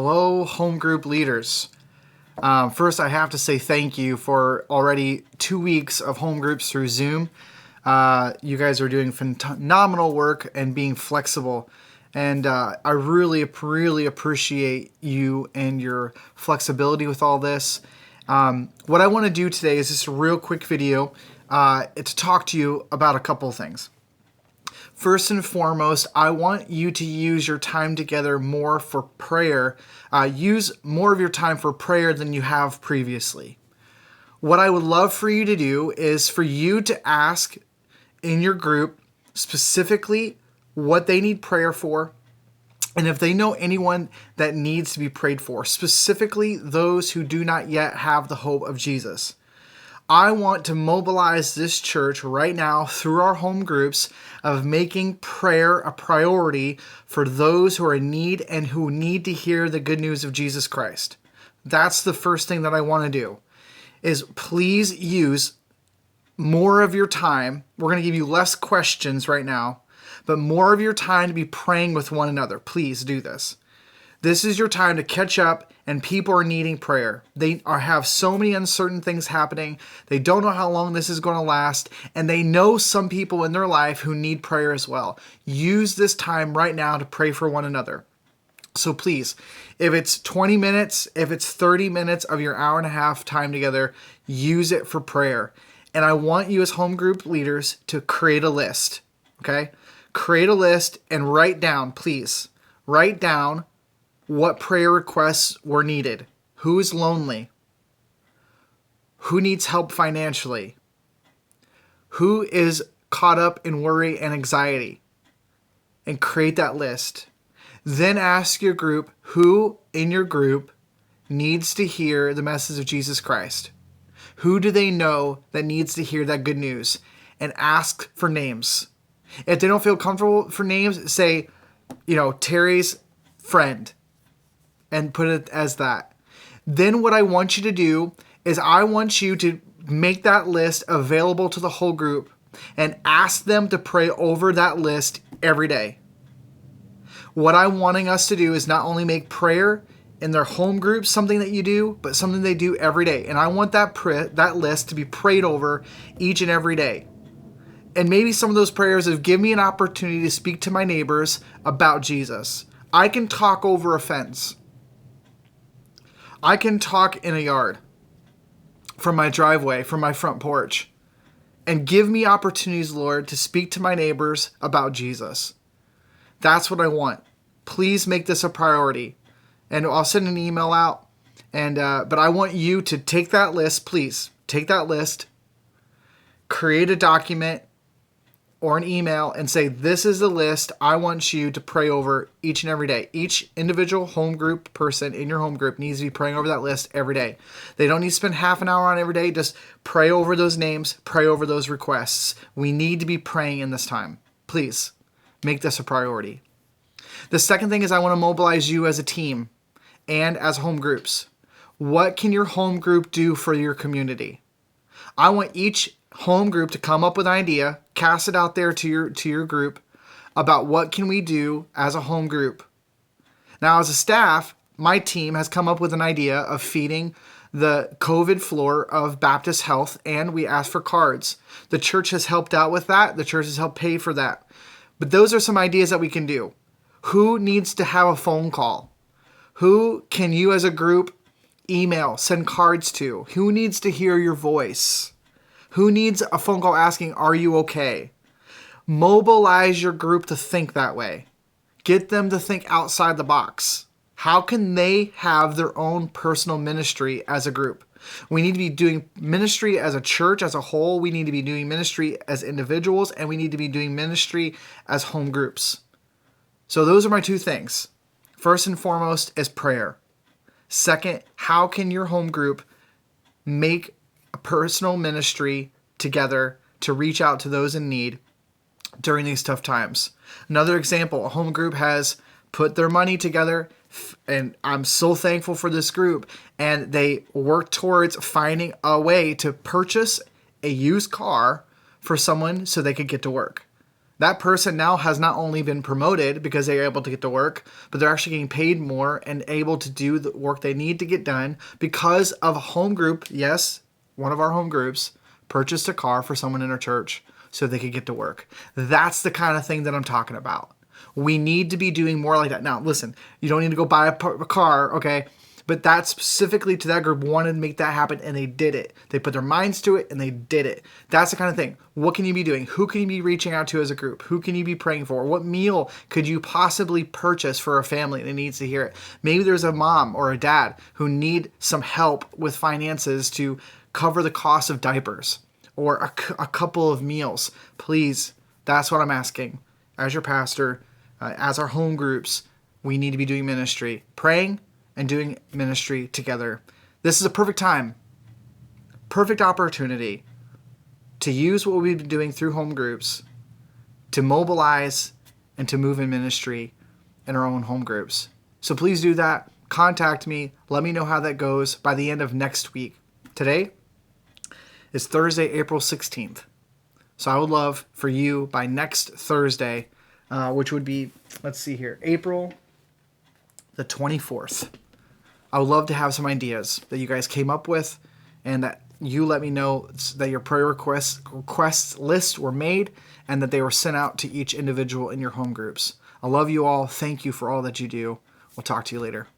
Hello, home group leaders. First, I have to say thank you for already 2 weeks of home groups through Zoom. You guys are doing phenomenal work and being flexible. And I really appreciate you and your flexibility with all this. What I want to do today is just a real quick video to talk to you about a couple of things. First and foremost, I want you to use your time together more for prayer. Use more of your time for prayer than you have previously. What I would love for you to do is for you to ask in your group specifically what they need prayer for, and if they know anyone that needs to be prayed for, specifically those who do not yet have the hope of Jesus. I want to mobilize this church right now through our home groups of making prayer a priority for those who are in need and who need to hear the good news of Jesus Christ. That's the first thing that I want to do, is please use more of your time. We're going to give you less questions right now, but more of your time to be praying with one another. Please do this. This is your time to catch up, and people are needing prayer. They have so many uncertain things happening. They don't know how long this is going to last, and they know some people in their life who need prayer as well. Use this time right now to pray for one another. So please, if it's 20 minutes, if it's 30 minutes of your hour and a half time together, use it for prayer. And I want you as home group leaders to create a list, okay? Create a list and write down, please. Write down what prayer requests were needed. Who is lonely? Who needs help financially? Who is caught up in worry and anxiety? And create that list. Then ask your group who in your group needs to hear the message of Jesus Christ. Who do they know that needs to hear that good news? And ask for names. If they don't feel comfortable for names, say, Terry's friend, and put it as that. Then what I want you to do is I want you to make that list available to the whole group and ask them to pray over that list every day. What I'm wanting us to do is not only make prayer in their home group something that you do, but something they do every day. And I want that list to be prayed over each and every day. And maybe some of those prayers have given me an opportunity to speak to my neighbors about Jesus. I can talk over a fence. I can talk in a yard, from my driveway, from my front porch, and give me opportunities, Lord, to speak to my neighbors about Jesus. That's what I want. Please make this a priority. And I'll send an email out. But I want you to take that list, please. Take that list, create a document or an email and say, this is the list I want you to pray over each and every day. Each individual home group person in your home group needs to be praying over that list every day. They don't need to spend half an hour on every day. Just pray over those names, pray over those requests. We need to be praying in this time. Please make this a priority. The second thing is I want to mobilize you as a team and as home groups. What can your home group do for your community? I want each home group to come up with an idea, cast it out there to your group about what can we do as a home group. Now, as a staff, my team has come up with an idea of feeding the COVID floor of Baptist Health, and we asked for cards. The church has helped out with that. The church has helped pay for that. But those are some ideas that we can do. Who needs to have a phone call? Who can you as a group email, send cards to? Who needs to hear your voice? Who needs a phone call asking, are you okay? Mobilize your group to think that way. Get them to think outside the box. How can they have their own personal ministry as a group? We need to be doing ministry as a church as a whole. We need to be doing ministry as individuals, and we need to be doing ministry as home groups. So those are my two things. First and foremost is prayer. Second, how can your home group make a personal ministry together to reach out to those in need during these tough times? Another example, a home group has put their money together, and I'm so thankful for this group, and they work towards finding a way to purchase a used car for someone so they could get to work. That person now has not only been promoted because they are able to get to work, but they're actually getting paid more and able to do the work they need to get done because of a home group. Yes, one of our home groups purchased a car for someone in our church so they could get to work. That's the kind of thing that I'm talking about. We need to be doing more like that. Now, listen, you don't need to go buy a car, okay? But that specifically to that group wanted to make that happen, and they did it. They put their minds to it, and they did it. That's the kind of thing. What can you be doing? Who can you be reaching out to as a group? Who can you be praying for? What meal could you possibly purchase for a family that needs to hear it? Maybe there's a mom or a dad who need some help with finances to cover the cost of diapers or a couple of meals. Please, that's what I'm asking. As your pastor, as our home groups, we need to be doing ministry, praying and doing ministry together. This is a perfect time, perfect opportunity to use what we've been doing through home groups to mobilize and to move in ministry in our own home groups. So please do that. Contact me. Let me know how that goes by the end of next week. Today is Thursday, April 16th. So I would love for you by next Thursday, which would be, let's see here, April the 24th. I would love to have some ideas that you guys came up with and that you let me know that your prayer requests lists were made and that they were sent out to each individual in your home groups. I love you all. Thank you for all that you do. We'll talk to you later.